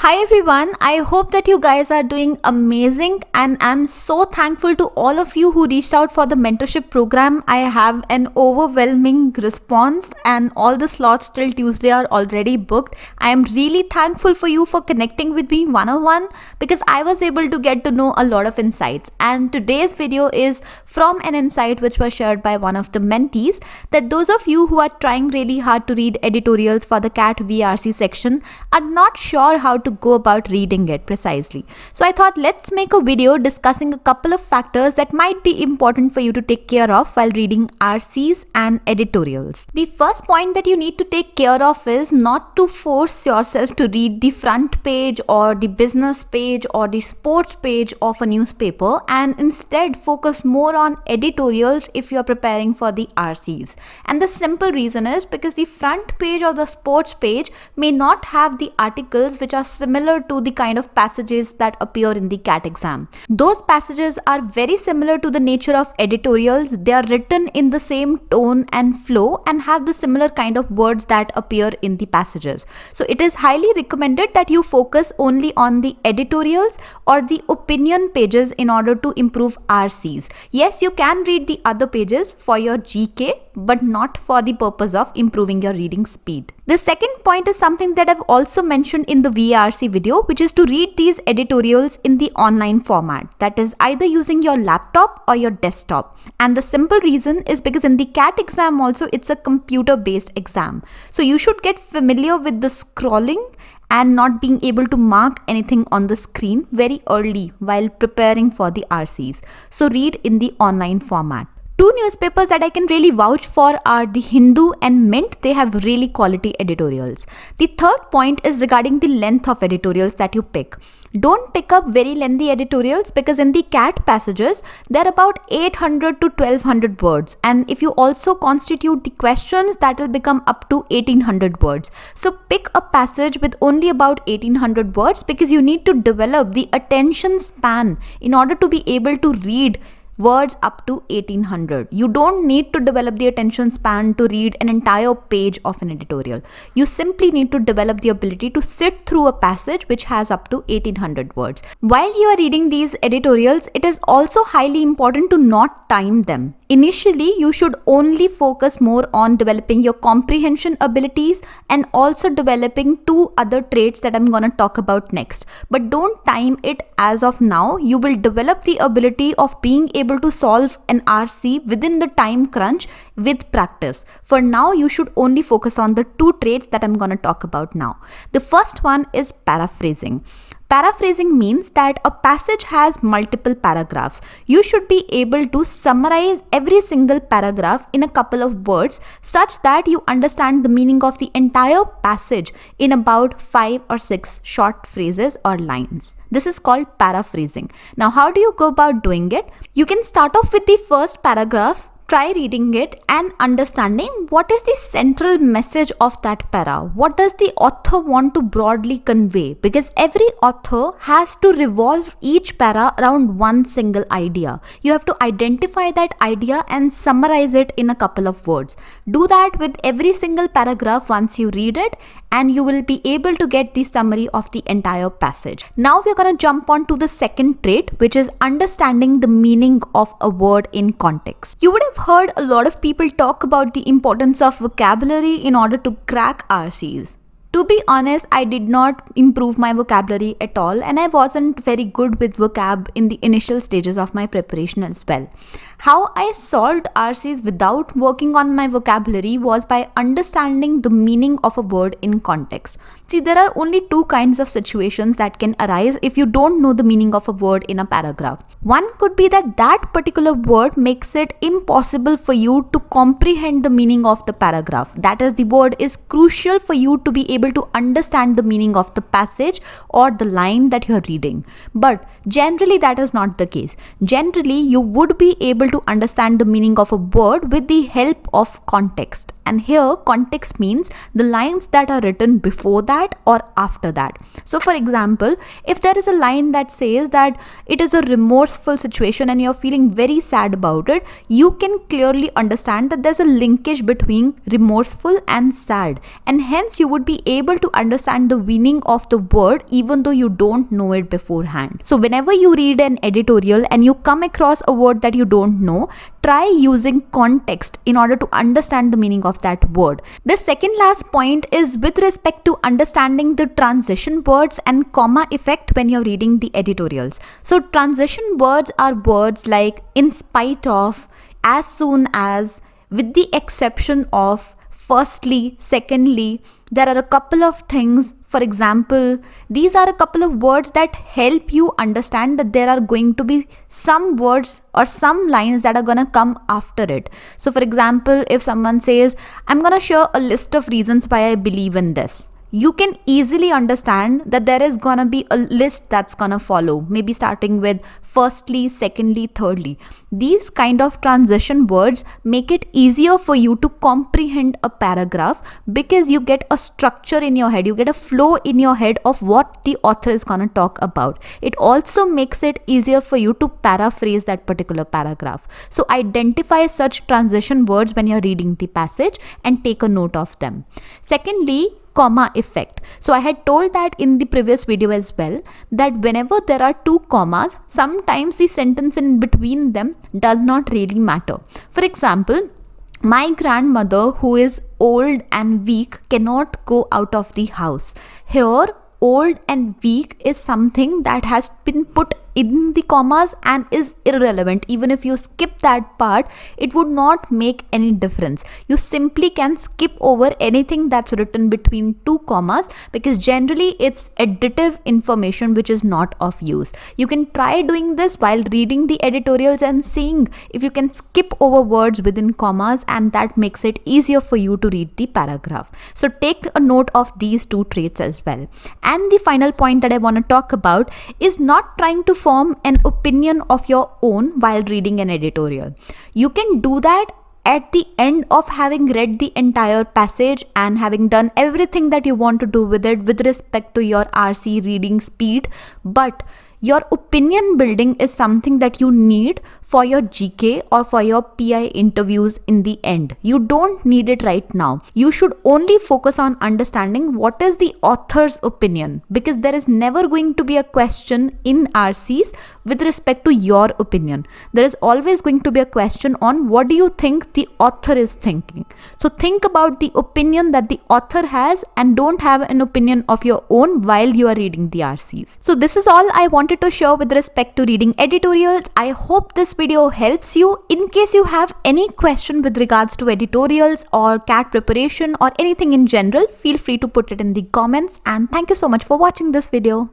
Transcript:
Hi everyone, I hope that you guys are doing amazing and I'm so thankful to all of you who reached out for the mentorship program. I have an overwhelming response and all the slots till Tuesday are already booked. I am really thankful for you for connecting with me one-on-one because I was able to get to know a lot of insights, and today's video is from an insight which was shared by one of the mentees, that those of you who are trying really hard to read editorials for the CAT VARC section are not sure how to go about reading it precisely. So I thought let's make a video discussing a couple of factors that might be important for you to take care of while reading RCs and editorials. The first point that you need to take care of is not to force yourself to read the front page or the business page or the sports page of a newspaper, and instead focus more on editorials if you are preparing for the RCs. And the simple reason is because the front page or the sports page may not have the articles which are similar to the kind of passages that appear in the CAT exam. Those passages are very similar to the nature of editorials. They are written in the same tone and flow and have the similar kind of words that appear in the passages. So it is highly recommended that you focus only on the editorials or the opinion pages in order to improve RCs. Yes, you can read the other pages for your GK, but not for the purpose of improving your reading speed. The second point is something that I've also mentioned in the VARC video, which is to read these editorials in the online format, that is either using your laptop or your desktop. And the simple reason is because in the CAT exam also it's a computer based exam. So you should get familiar with the scrolling and not being able to mark anything on the screen very early while preparing for the RCs. So read in the online format. Two newspapers that I can really vouch for are the Hindu and Mint. They have really quality editorials. The third point is regarding the length of editorials that you pick. Don't pick up very lengthy editorials because in the CAT passages, they're about 800 to 1200 words. And if you also constitute the questions, that will become up to 1800 words. So pick a passage with only about 1800 words because you need to develop the attention span in order to be able to read words up to 1800. You don't need to develop the attention span to read an entire page of an editorial. You simply need to develop the ability to sit through a passage which has up to 1800 words. While you are reading these editorials, it is also highly important to not time them. Initially, you should only focus more on developing your comprehension abilities and also developing two other traits that I'm going to talk about next. But don't time it as of now. You will develop the ability of being able to solve an RC within the time crunch with practice. For now, you should only focus on the two traits that I'm going to talk about now. The first one is paraphrasing. Paraphrasing means that a passage has multiple paragraphs. You should be able to summarize every single paragraph in a couple of words such that you understand the meaning of the entire passage in about 5 or 6 short phrases or lines. This is called paraphrasing. Now, how do you go about doing it? You can start off with the first paragraph. Try reading it and understanding what is the central message of that para. What does the author want to broadly convey? Because every author has to revolve each para around one single idea. You have to identify that idea and summarize it in a couple of words. Do that with every single paragraph once you read it, and you will be able to get the summary of the entire passage. Now we're going to jump on to the second trait, which is understanding the meaning of a word in context. You would have heard a lot of people talk about the importance of vocabulary in order to crack RCs. To be honest, I did not improve my vocabulary at all, and I wasn't very good with vocab in the initial stages of my preparation as well. How I solved RCs without working on my vocabulary was by understanding the meaning of a word in context. See, there are only two kinds of situations that can arise if you don't know the meaning of a word in a paragraph. One could be that that particular word makes it impossible for you to comprehend the meaning of the paragraph. That is, the word is crucial for you to be able to understand the meaning of the passage or the line that you're reading. But generally that is not the case. Generally, you would be able to understand the meaning of a word with the help of context. And here context means the lines that are written before that or after that. So for example, if there is a line that says that it is a remorseful situation and you're feeling very sad about it, you can clearly understand that there's a linkage between remorseful and sad, and hence you would be able to understand the meaning of the word even though you don't know it beforehand. So whenever you read an editorial and you come across a word that you don't know, try using context in order to understand the meaning of that word. The second last point is with respect to understanding the transition words and comma effect when you're reading the editorials. So transition words are words like in spite of, as soon as, with the exception of, firstly, secondly. There are a couple of things. For example, these are a couple of words that help you understand that there are going to be some words or some lines that are going to come after it. So for example, if someone says, I'm going to share a list of reasons why I believe in this, you can easily understand that there is gonna be a list that's gonna follow, maybe starting with firstly, secondly, thirdly. These kind of transition words make it easier for you to comprehend a paragraph because you get a structure in your head, you get a flow in your head of what the author is gonna talk about. It also makes it easier for you to paraphrase that particular paragraph. So identify such transition words when you're reading the passage and take a note of them. Secondly, comma effect. So I had told that in the previous video as well, that whenever there are two commas, sometimes the sentence in between them does not really matter. For example, my grandmother, who is old and weak, cannot go out of the house. Here, old and weak is something that has been put in the commas and is irrelevant. Even if you skip that part, it would not make any difference. You simply can skip over anything that's written between two commas because generally it's additive information which is not of use. You can try doing this while reading the editorials and seeing if you can skip over words within commas, and that makes it easier for you to read the paragraph. So take a note of these two traits as well. And the final point that I want to talk about is not trying to form an opinion of your own while reading an editorial. You can do that at the end of having read the entire passage and having done everything that you want to do with it with respect to your RC reading speed, but your opinion building is something that you need for your GK or for your PI interviews in the end. You don't need it right now. You should only focus on understanding what is the author's opinion, because there is never going to be a question in RCs with respect to your opinion. There is always going to be a question on what do you think the author is thinking. So think about the opinion that the author has and don't have an opinion of your own while you are reading the RCs. So this is all I wanted to share with respect to reading editorials. I hope this video helps you. In case you have any question with regards to editorials or CAT preparation or anything in general, feel free to put it in the comments, and thank you so much for watching this video.